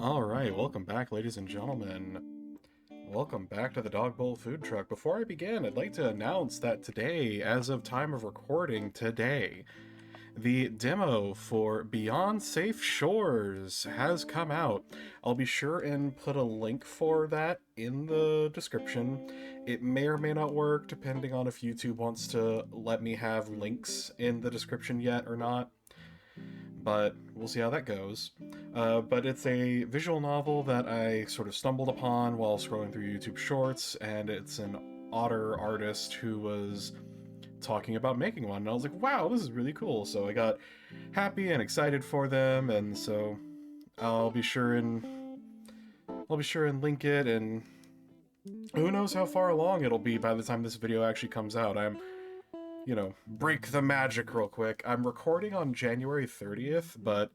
Alright, welcome back, ladies and gentlemen. Welcome back to the Dog Bowl Food Truck. Before I begin, I'd like to announce that today, as of time of recording today, the demo for Beyond Safe Shores has come out. I'll be sure and put a link for that in the description. It may or may not work, depending on if YouTube wants to let me have links in the description yet or not, but we'll see how that goes. But it's a visual novel that I sort of stumbled upon while scrolling through YouTube Shorts, and it's an otter artist who was talking about making one, and I was like, wow, this is really cool. So I got happy and excited for them, and so I'll be sure and link it, and who knows how far along it'll be by the time this video actually comes out. Break the magic real quick. I'm recording on January 30th, but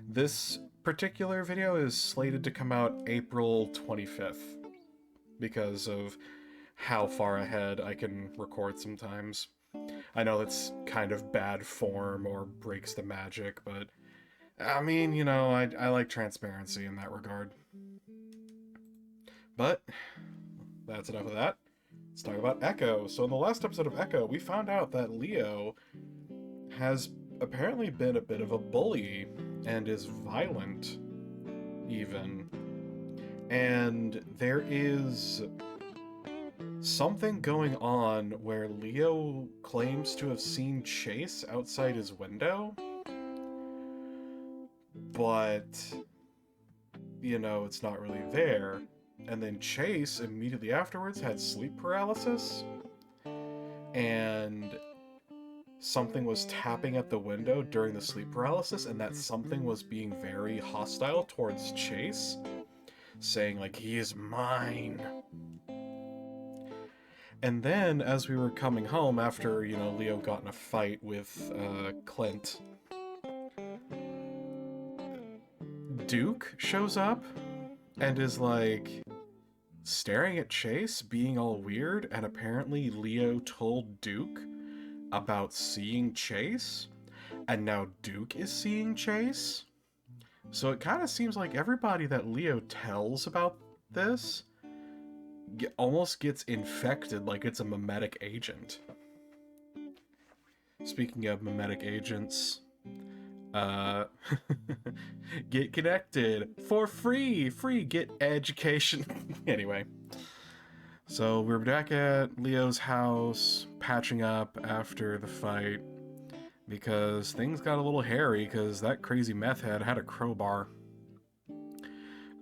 this particular video is slated to come out April 25th because of how far ahead I can record sometimes. I know that's kind of bad form or breaks the magic, but I mean, I like transparency in that regard. But that's enough of that. Let's talk about Echo. So in the last episode of Echo, we found out that Leo has apparently been a bit of a bully and is violent, even. And there is something going on where Leo claims to have seen Chase outside his window, but, it's not really there. And then Chase, immediately afterwards, had sleep paralysis, and something was tapping at the window during the sleep paralysis, and that something was being very hostile towards Chase, saying, like, he is mine. And then, as we were coming home after, Leo got in a fight with Clint, Duke shows up and is like staring at Chase, being all weird, and apparently Leo told Duke about seeing Chase, and now Duke is seeing Chase. So it kind of seems like everybody that Leo tells about this almost gets infected, like it's a mimetic agent. Speaking of mimetic agents, get connected for free, get education. Anyway, so we're back at Leo's house, patching up after the fight, because things got a little hairy, because that crazy meth head had a crowbar.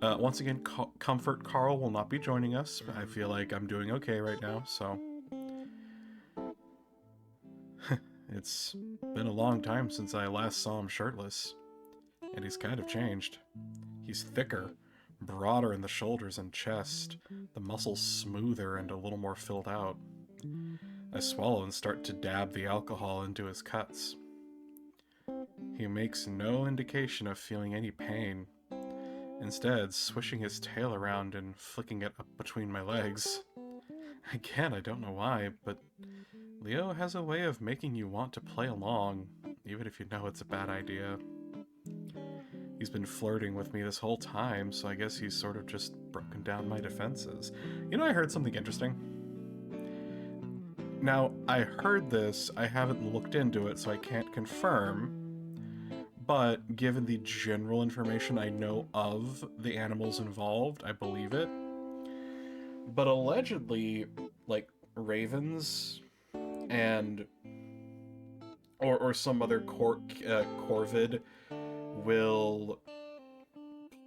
Once again, Comfort Carl will not be joining us. I feel like I'm doing okay right now, so it's been a long time since I last saw him shirtless, and he's kind of changed. He's thicker, broader in the shoulders and chest, the muscles smoother and a little more filled out. I swallow and start to dab the alcohol into his cuts. He makes no indication of feeling any pain, instead swishing his tail around and flicking it up between my legs. Again, I don't know why, but Leo has a way of making you want to play along, even if you know it's a bad idea. He's been flirting with me this whole time, so I guess he's sort of just broken down my defenses. I heard something interesting. Now, I heard this, I haven't looked into it, so I can't confirm, but given the general information I know of the animals involved, I believe it. But allegedly, like, ravens and or some other corvid will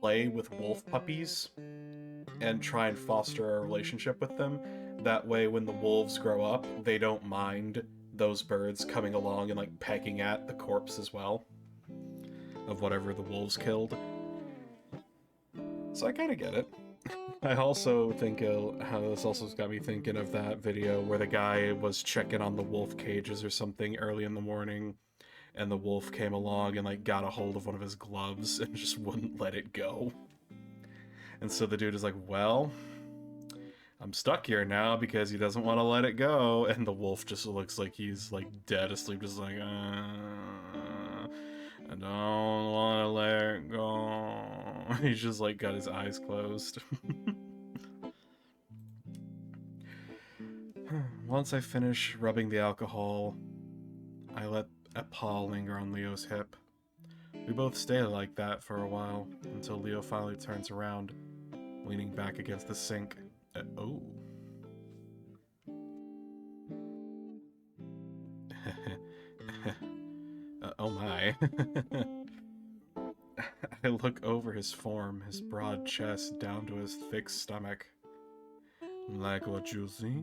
play with wolf puppies and try and foster a relationship with them. That way, when the wolves grow up, they don't mind those birds coming along and, like, pecking at the corpse as well of whatever the wolves killed. So I kind of get it. I also think how this also got me thinking of that video where the guy was checking on the wolf cages or something early in the morning, and the wolf came along and, like, got a hold of one of his gloves and just wouldn't let it go. And so the dude is like, well, I'm stuck here now because he doesn't want to let it go. And the wolf just looks like he's, like, dead asleep, just like, I don't want to let it go. He's just like got his eyes closed. Once I finish rubbing the alcohol, I let a paw linger on Leo's hip. We both stay like that for a while, until Leo finally turns around, leaning back against the sink. Oh. Oh my. I look over his form, his broad chest down to his thick stomach. Like what you see?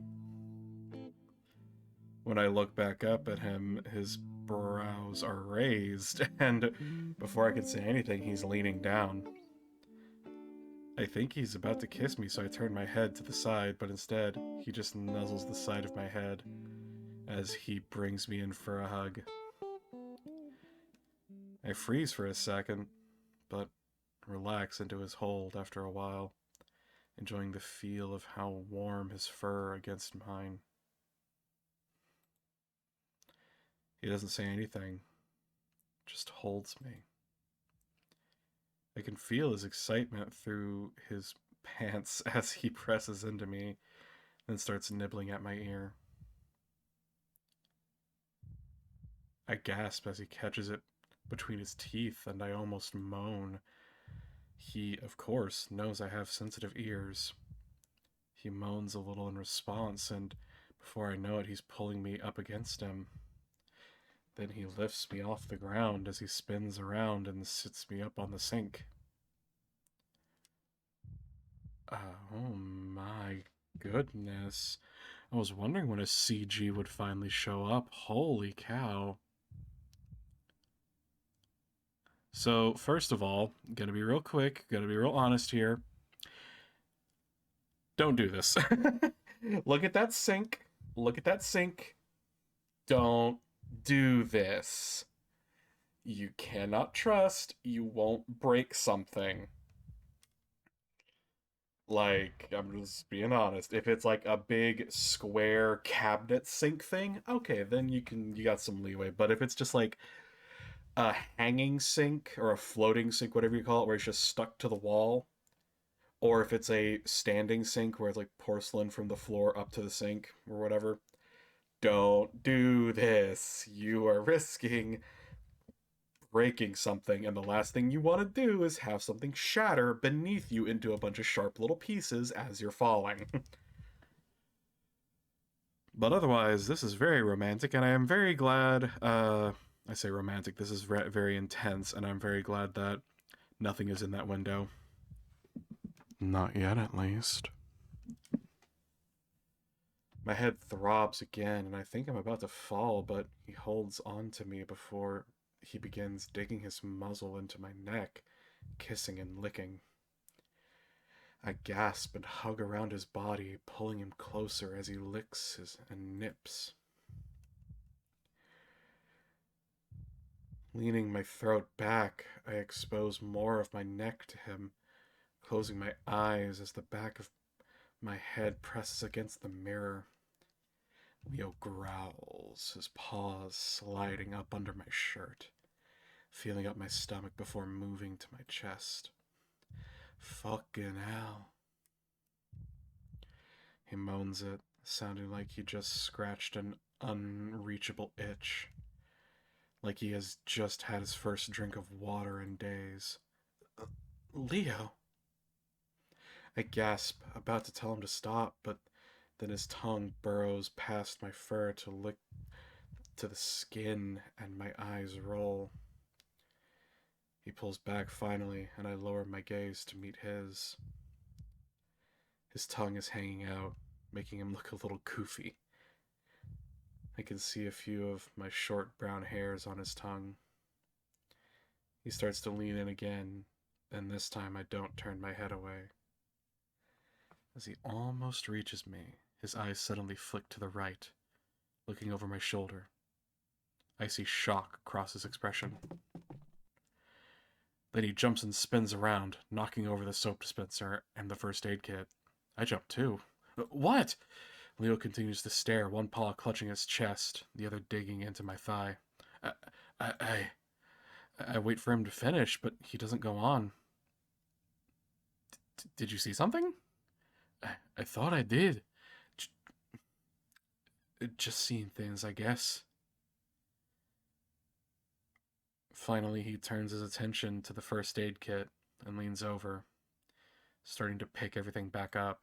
When I look back up at him, his brows are raised, and before I can say anything, he's leaning down. I think he's about to kiss me, so I turn my head to the side, but instead, he just nuzzles the side of my head as he brings me in for a hug. I freeze for a second, but relax into his hold after a while, enjoying the feel of how warm his fur against mine. He doesn't say anything, just holds me. I can feel his excitement through his pants as he presses into me, then starts nibbling at my ear. I gasp as he catches it between his teeth, and I almost moan. He, of course, knows I have sensitive ears. He moans a little in response, and before I know it, he's pulling me up against him. Then he lifts me off the ground as he spins around and sits me up on the sink. Oh my goodness. I was wondering when a CG would finally show up. Holy cow. So, first of all, gonna be real quick, gonna be real honest here. Don't do this. Look at that sink. Look at that sink. Don't do this. You cannot trust you won't break something. Like, I'm just being honest. If it's like a big square cabinet sink thing, okay, then you got some leeway. But if it's just like a hanging sink or a floating sink, whatever you call it, where it's just stuck to the wall, or if it's a standing sink where it's like porcelain from the floor up to the sink or whatever, don't do this. You are risking breaking something, and the last thing you want to do is have something shatter beneath you into a bunch of sharp little pieces as you're falling. But otherwise, this is very romantic, and I am very glad, I say romantic, this is very intense, and I'm very glad that nothing is in that window. Not yet, at least. My head throbs again, and I think I'm about to fall, but he holds on to me before he begins digging his muzzle into my neck, kissing and licking. I gasp and hug around his body, pulling him closer as he licks and nips. Leaning my throat back, I expose more of my neck to him, closing my eyes as the back of my head presses against the mirror. Leo growls, his paws sliding up under my shirt, feeling up my stomach before moving to my chest. Fucking hell. He moans it, sounding like he just scratched an unreachable itch. Like he has just had his first drink of water in days. Leo. I gasp, about to tell him to stop, but then his tongue burrows past my fur to lick to the skin, and my eyes roll. He pulls back finally, and I lower my gaze to meet his. His tongue is hanging out, making him look a little goofy. I can see a few of my short brown hairs on his tongue. He starts to lean in again, and this time I don't turn my head away. As he almost reaches me, his eyes suddenly flick to the right, looking over my shoulder. I see shock cross his expression. Then he jumps and spins around, knocking over the soap dispenser and the first aid kit. I jump too. What? Leo continues to stare, one paw clutching his chest, the other digging into my thigh. I wait for him to finish, but he doesn't go on. Did you see something? I thought I did. J- just seeing things, I guess. Finally, he turns his attention to the first aid kit and leans over, starting to pick everything back up.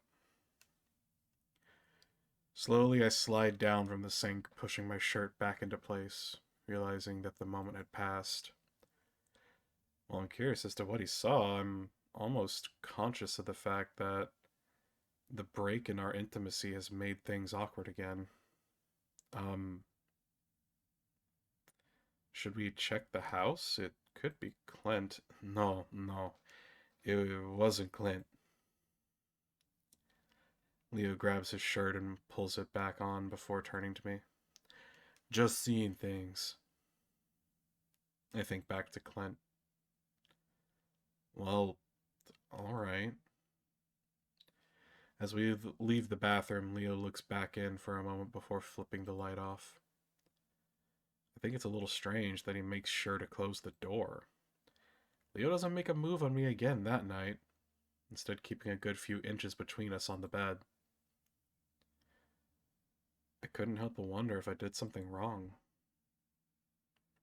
Slowly, I slide down from the sink, pushing my shirt back into place, realizing that the moment had passed. While I'm curious as to what he saw, I'm almost conscious of the fact that the break in our intimacy has made things awkward again. Um, should we check the house? It could be Clint. No, no, it wasn't Clint. Leo grabs his shirt and pulls it back on before turning to me. Just seeing things. I think back to Clint. Well, alright. As we leave the bathroom, Leo looks back in for a moment before flipping the light off. I think it's a little strange that he makes sure to close the door. Leo doesn't make a move on me again that night, instead keeping a good few inches between us on the bed. I couldn't help but wonder if I did something wrong.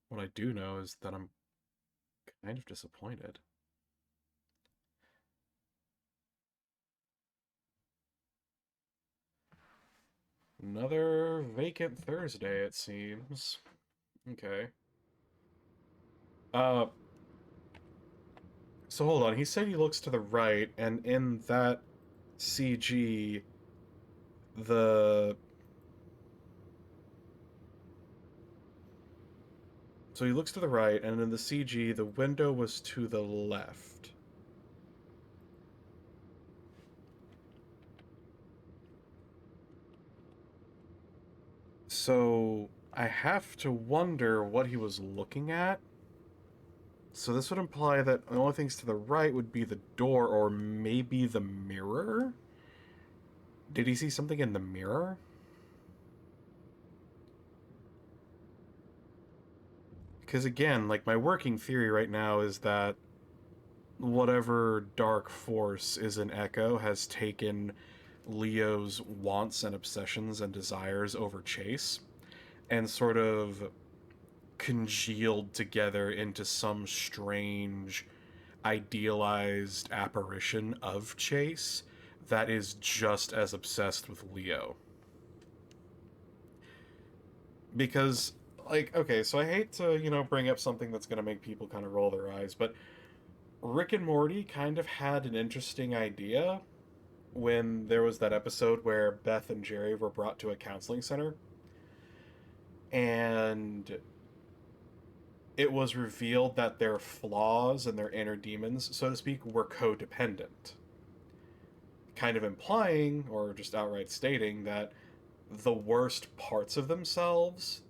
What I do know is that I'm kind of disappointed. Another vacant Thursday, it seems. Okay. Uh, so hold on. He said he looks to the right, and in that CG, the... So he looks to the right, and in the CG, the window was to the left. So I have to wonder what he was looking at. So this would imply that the only things to the right would be the door or maybe the mirror? Did he see something in the mirror? Because again, like my working theory right now is that whatever dark force is in Echo has taken Leo's wants and obsessions and desires over Chase and sort of congealed together into some strange idealized apparition of Chase that is just as obsessed with Leo. Because, like, okay, so I hate to, bring up something that's going to make people kind of roll their eyes, but Rick and Morty kind of had an interesting idea when there was that episode where Beth and Jerry were brought to a counseling center and it was revealed that their flaws and their inner demons, so to speak, were codependent. Kind of implying, or just outright stating, that the worst parts of themselves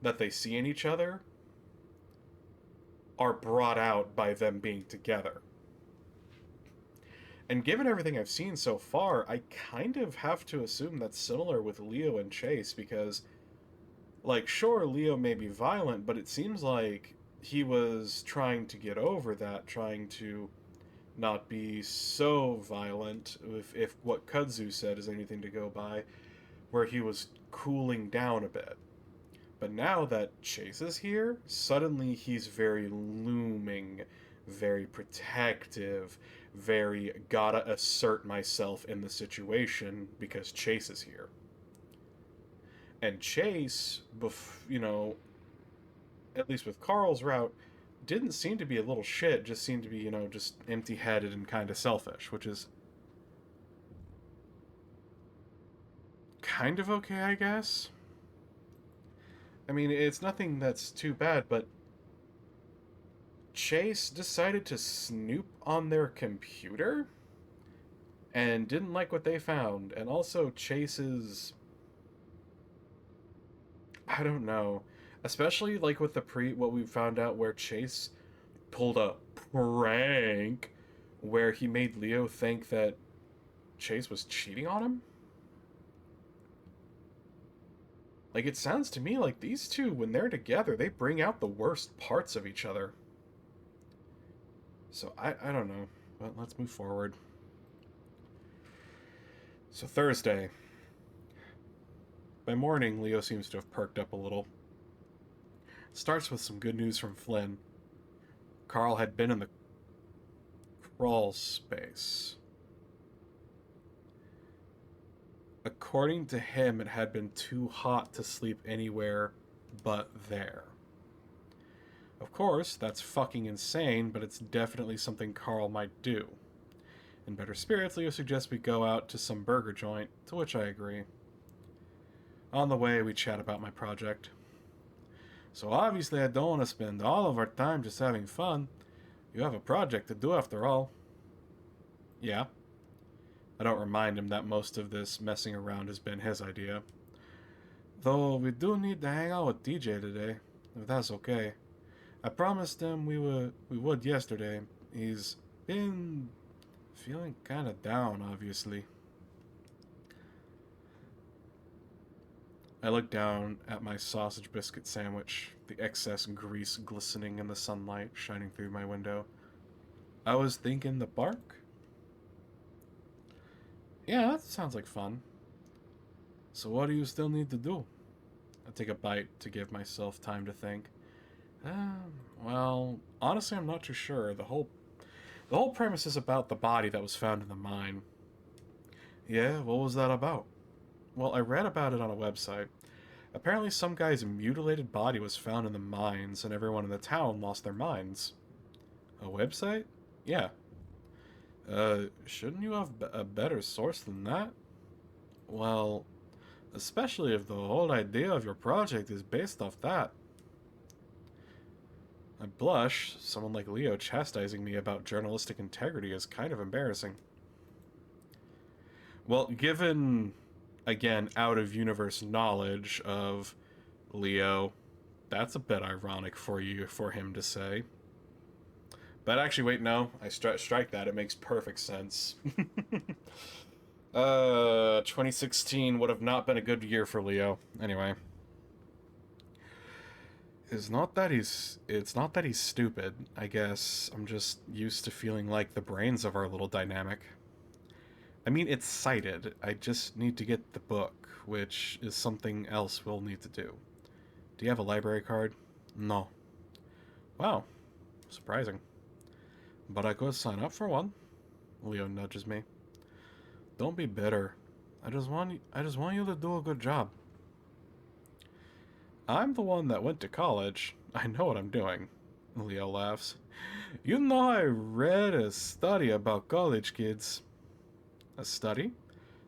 that they see in each other are brought out by them being together. And given everything I've seen so far, I kind of have to assume that's similar with Leo and Chase because, like, sure, Leo may be violent, but it seems like he was trying to get over that, trying to not be so violent, if what Kudzu said is anything to go by, where he was cooling down a bit. But now that Chase is here, suddenly he's very looming, very protective, very gotta assert myself in the situation because Chase is here. And Chase, at least with Carl's route, didn't seem to be a little shit, just seemed to be, just empty headed and kind of selfish, which is kind of okay, I guess. I mean, it's nothing that's too bad, but Chase decided to snoop on their computer and didn't like what they found. And also, Chase's. I don't know. Especially like with what we found out where Chase pulled a prank where he made Leo think that Chase was cheating on him. Like, it sounds to me like these two, when they're together, they bring out the worst parts of each other. So, I don't know. but let's move forward. So Thursday. By morning, Leo seems to have perked up a little. It starts with some good news from Flynn. Carl had been in the crawl space. According to him, it had been too hot to sleep anywhere but there. Of course, that's fucking insane, but it's definitely something Carl might do. In better spirits, Leo suggests we go out to some burger joint, to which I agree. On the way, we chat about my project. So obviously I don't want to spend all of our time just having fun. You have a project to do after all. Yeah. I don't remind him that most of this messing around has been his idea. Though we do need to hang out with DJ today, if that's okay. I promised him we would yesterday. He's been feeling kinda down, obviously. I look down at my sausage biscuit sandwich, the excess grease glistening in the sunlight shining through my window. I was thinking the park? Yeah, that sounds like fun. So what do you still need to do? I take a bite to give myself time to think. Well, honestly, I'm not too sure. The whole premise is about the body that was found in the mine. Yeah, what was that about? Well, I read about it on a website. Apparently some guy's mutilated body was found in the mines and everyone in the town lost their minds. A website? Yeah. Shouldn't you have a better source than that? Well, especially if the whole idea of your project is based off that. I blush. Someone like Leo chastising me about journalistic integrity is kind of embarrassing. Well, given, again, out-of-universe knowledge of Leo, that's a bit ironic for him to say. But actually, wait, no. I strike that. It makes perfect sense. 2016 would have not been a good year for Leo. Anyway. It's not that he's stupid. I guess I'm just used to feeling like the brains of our little dynamic. I mean, it's cited. I just need to get the book, which is something else we'll need to do. Do you have a library card? No. Wow. Surprising. But I could sign up for one. Leo nudges me. Don't be bitter. I just want you to do a good job. I'm the one that went to college. I know what I'm doing. Leo laughs. You know I read a study about college kids. A study?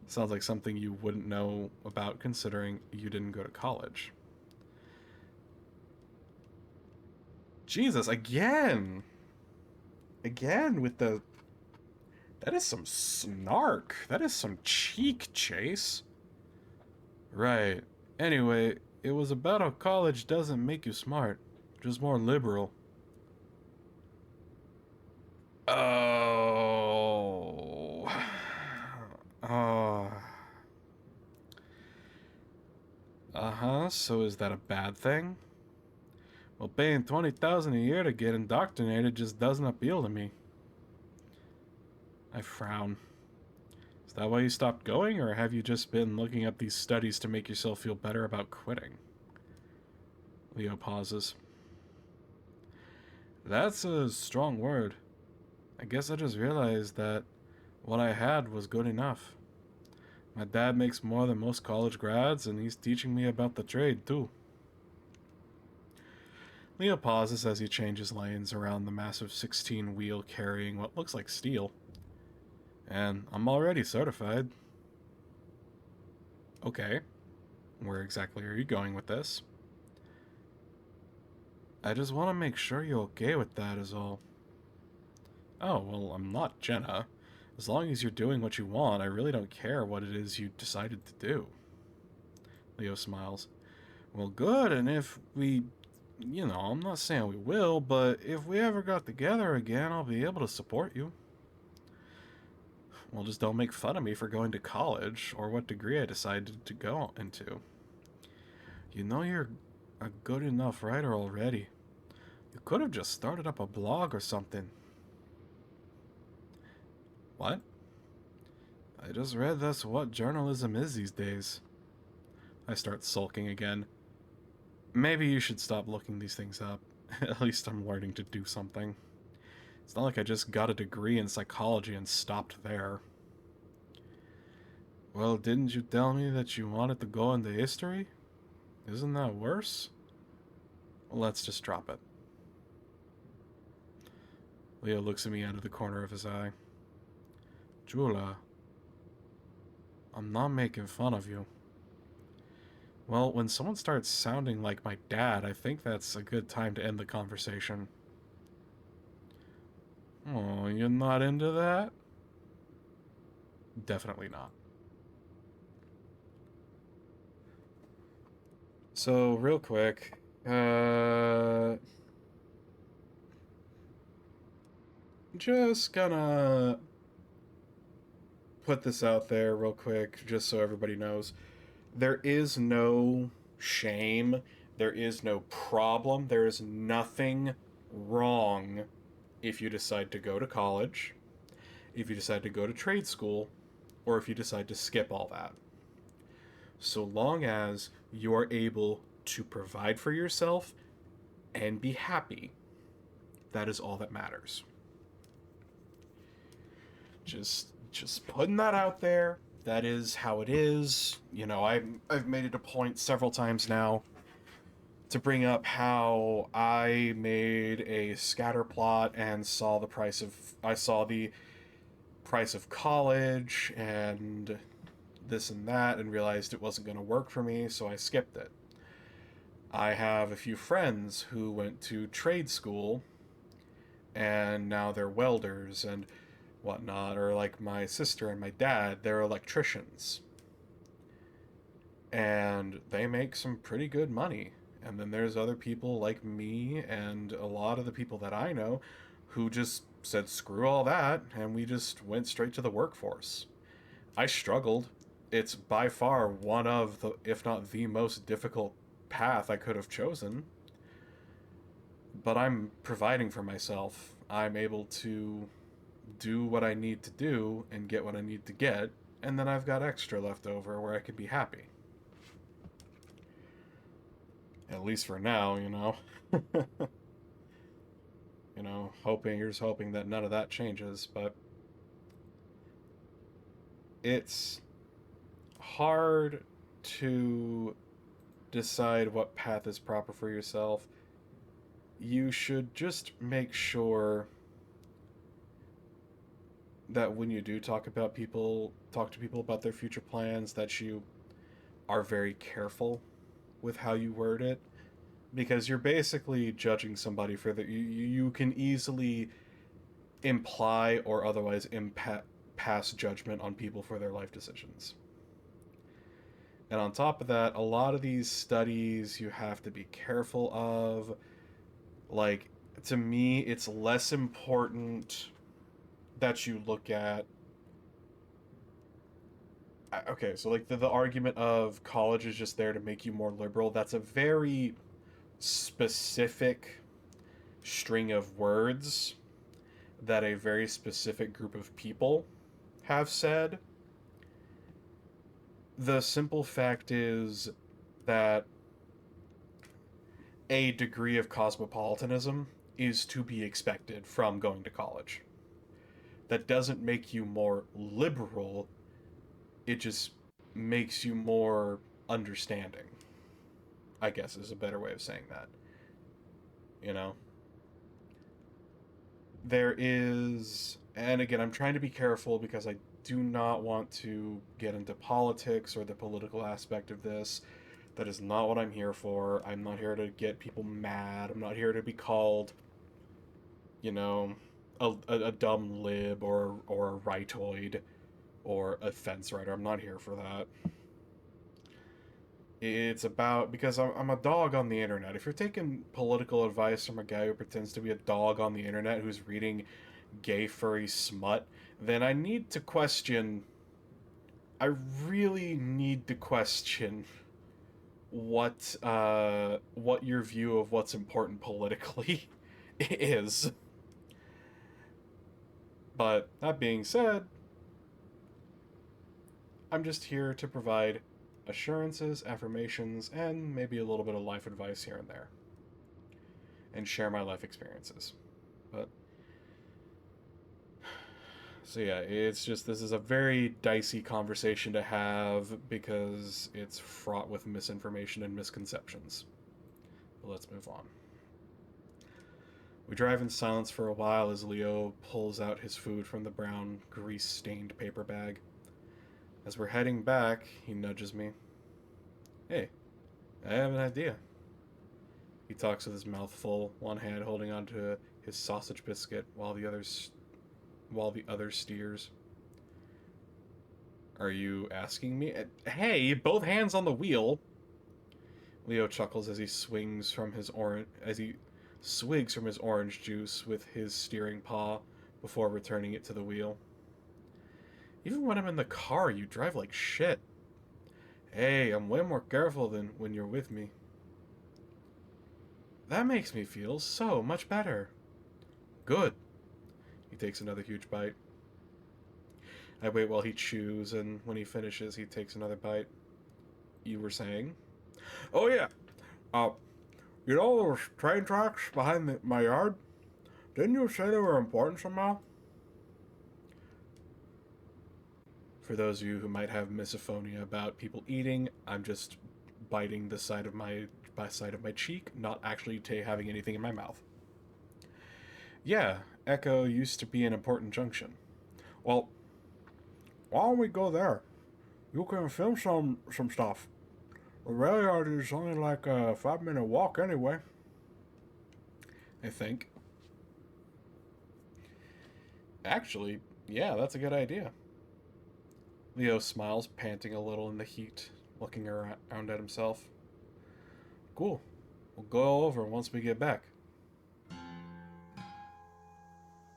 Sounds like something you wouldn't know about considering you didn't go to college. Jesus, again! Again with the... That is some snark. That is some cheek, Chase. Right. Anyway, it was about how college doesn't make you smart, just more liberal. Oh. Oh. Uh-huh, so is that a bad thing? Well, paying $20,000 a year to get indoctrinated just doesn't appeal to me. I frown. Is that why you stopped going, or have you just been looking up these studies to make yourself feel better about quitting? Leo pauses. That's a strong word. I guess I just realized that what I had was good enough. My dad makes more than most college grads, and he's teaching me about the trade, too. Leo pauses as he changes lanes around the massive 16-wheel carrying what looks like steel. And I'm already certified. Okay. Where exactly are you going with this? I just want to make sure you're okay with that is all. Oh, well, I'm not Jenna. As long as you're doing what you want, I really don't care what it is you decided to do. Leo smiles. Well, good, and if we... I'm not saying we will, but if we ever got together again, I'll be able to support you. Well, just don't make fun of me for going to college, or what degree I decided to go into. You know you're a good enough writer already. You could have just started up a blog or something. What? I just read that's what journalism is these days. I start sulking again. Maybe you should stop looking these things up. At least I'm learning to do something. It's not like I just got a degree in psychology and stopped there. Well, didn't you tell me that you wanted to go into history? Isn't that worse? Well, let's just drop it. Leo looks at me out of the corner of his eye. Jula, I'm not making fun of you. Well, when someone starts sounding like my dad, I think that's a good time to end the conversation. Oh, you're not into that? Definitely not. So, real quick, just gonna put this out there real quick, just so everybody knows. There is no shame, there is no problem, there is nothing wrong if you decide to go to college, if you decide to go to trade school, or if you decide to skip all that. So long as you are able to provide for yourself and be happy, that is all that matters. Just putting that out there. That is how it is. You know, I've made it a point several times now to bring up how I made a scatter plot and saw the price of college and this and that and realized it wasn't going to work for me, so I skipped it. I have a few friends who went to trade school and now they're welders and whatnot, or like my sister and my dad, they're electricians. And they make some pretty good money. And then there's other people like me and a lot of the people that I know who just said screw all that and we just went straight to the workforce. I struggled. It's by far one of the, if not the most difficult path I could have chosen. But I'm providing for myself. I'm able to do what I need to do and get what I need to get, and then I've got extra left over where I can be happy. At least for now, you know. You know, you're just hoping that none of that changes, but it's hard to decide what path is proper for yourself. You should just make sure that when you do talk to people about their future plans, that you are very careful with how you word it, because you're basically judging somebody for the you can easily imply or otherwise pass judgment on people for their life decisions. And on top of that, a lot of these studies you have to be careful of. Like, to me, it's less important that you look at. Okay, so like the argument of college is just there to make you more liberal, that's a very specific string of words that a very specific group of people have said. The simple fact is that a degree of cosmopolitanism is to be expected from going to college. That doesn't make you more liberal, it just makes you more understanding, I guess is a better way of saying that. You know? There is, and again, I'm trying to be careful because I do not want to get into politics or the political aspect of this. That is not what I'm here for. I'm not here to get people mad. I'm not here to be called, you know, a dumb lib or a rightoid or a fence rider. I'm not here for that. It's about, because I'm a dog on the internet. If you're taking political advice from a guy who pretends to be a dog on the internet who's reading gay furry smut, then I need to question. I really need to question what your view of what's important politically is, But that being said, I'm just here to provide assurances, affirmations, and maybe a little bit of life advice here and there, and share my life experiences. But so yeah, it's just this is a very dicey conversation to have because it's fraught with misinformation and misconceptions. But let's move on. We drive in silence for a while as Leo pulls out his food from the brown, grease stained paper bag. As we're heading back, he nudges me. Hey, I have an idea. He talks with his mouth full, one hand holding onto his sausage biscuit while the other steers. Are you asking me? Hey, both hands on the wheel. Leo chuckles as he swigs from his orange juice with his steering paw before returning it to the wheel. Even when I'm in the car, you drive like shit. Hey, I'm way more careful than when you're with me. That makes me feel so much better. Good. He takes another huge bite. I wait while he chews, and when he finishes, he takes another bite. You were saying? Oh, yeah. Uh, you know those train tracks behind my yard? Didn't you say they were important somehow? For those of you who might have misophonia about people eating, I'm just biting the side of my cheek, not actually having anything in my mouth. Yeah, Echo used to be an important junction. Well, why don't we go there? You can film some stuff. The rail yard is only like a 5-minute walk anyway. I think. Actually, yeah, that's a good idea. Leo smiles, panting a little in the heat, looking around at himself. Cool. We'll go over once we get back.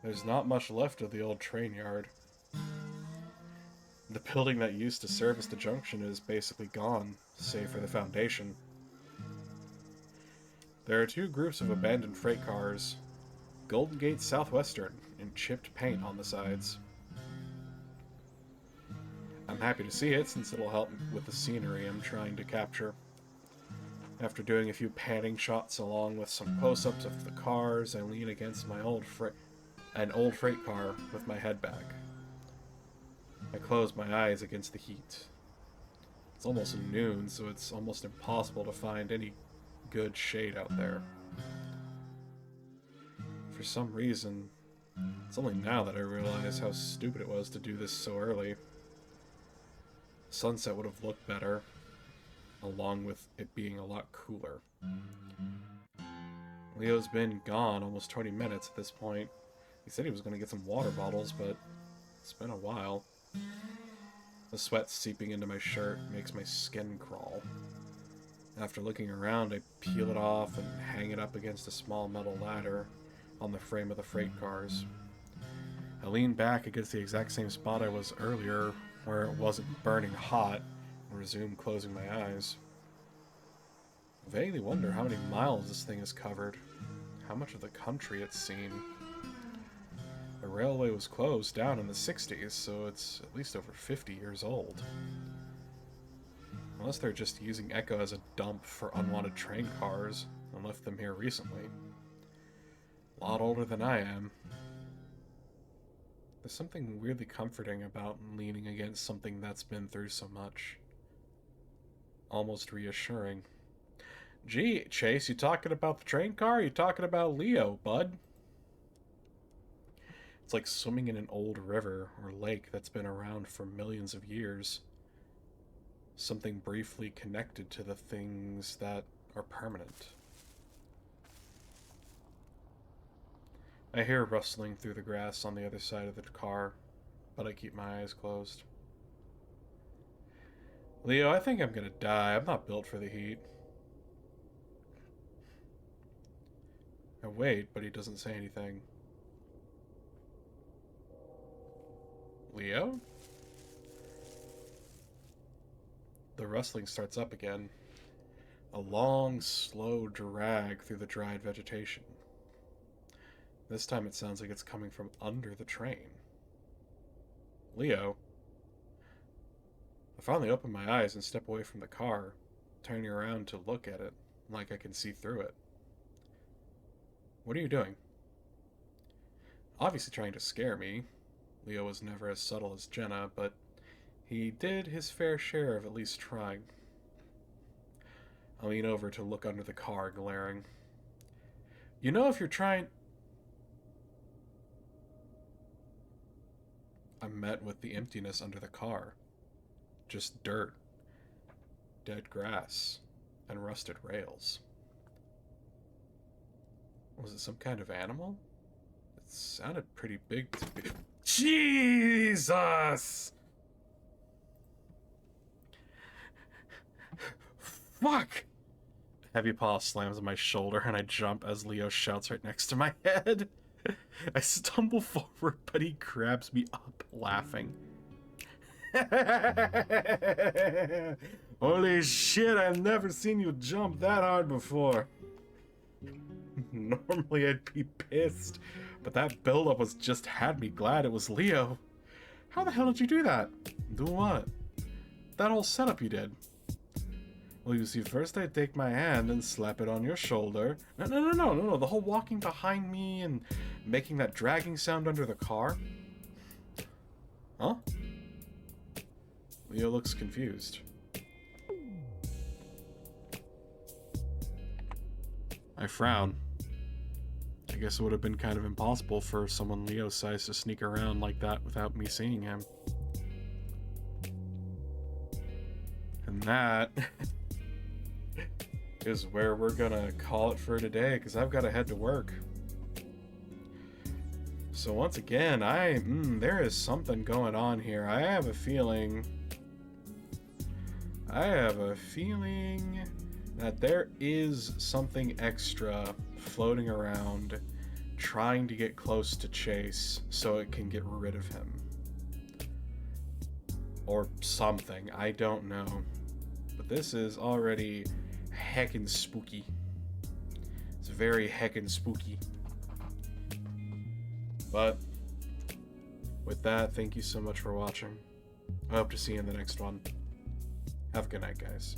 There's not much left of the old train yard. The building that used to service the junction is basically gone, save for the foundation. There are two groups of abandoned freight cars, Golden Gate Southwestern, in chipped paint on the sides. I'm happy to see it since it'll help with the scenery I'm trying to capture. After doing a few panning shots along with some close-ups of the cars, I lean against an old freight car with my head back. I close my eyes against the heat. It's almost noon, so it's almost impossible to find any good shade out there. For some reason, it's only now that I realize how stupid it was to do this so early. Sunset would have looked better, along with it being a lot cooler. Leo's been gone almost 20 minutes at this point. He said he was going to get some water bottles, but it's been a while. The sweat seeping into my shirt makes my skin crawl. After looking around, I peel it off and hang it up against a small metal ladder on the frame of the freight cars. I lean back against the exact same spot I was earlier, where it wasn't burning hot, and resume closing my eyes. I vaguely wonder how many miles this thing has covered, how much of the country it's seen. The railway was closed down in the 60s, so it's at least over 50 years old. Unless they're just using Echo as a dump for unwanted train cars and left them here recently. A lot older than I am. There's something weirdly comforting about leaning against something that's been through so much. Almost reassuring. Gee, Chase, you talking about the train car? Or you talking about Leo, bud? It's like swimming in an old river or lake that's been around for millions of years. Something briefly connected to the things that are permanent. I hear rustling through the grass on the other side of the car, but I keep my eyes closed. Leo, I think I'm gonna die. I'm not built for the heat. I wait, but he doesn't say anything. Leo? The rustling starts up again. A long, slow drag through the dried vegetation. This time it sounds like it's coming from under the train. Leo. I finally open my eyes and step away from the car, turning around to look at it, like I can see through it. What are you doing? Obviously trying to scare me. Leo was never as subtle as Jenna, but he did his fair share of at least trying. I lean over to look under the car, glaring. You know if you're trying... I'm met with the emptiness under the car. Just dirt, dead grass, and rusted rails. Was it some kind of animal? It sounded pretty big to be... Jesus! Fuck! Heavy paw slams on my shoulder and I jump as Leo shouts right next to my head. I stumble forward, but he grabs me up, laughing. Holy shit, I've never seen you jump that hard before. Normally I'd be pissed, but that buildup was just had me glad it was Leo. How the hell did you do that? Do what? That whole setup you did. Well, you see, first I take my hand and slap it on your shoulder. No. The whole walking behind me and making that dragging sound under the car. Huh? Leo looks confused. I frown. I guess it would have been kind of impossible for someone Leo's size to sneak around like that without me seeing him. And that is where we're gonna call it for today, because I've got to head to work. So once again, there is something going on here. I have a feeling that there is something extra floating around trying to get close to Chase so it can get rid of him. Or something, I don't know. But this is already heckin' spooky. It's very heckin' spooky. But with that, thank you so much for watching. I hope to see you in the next one. Have a good night, guys.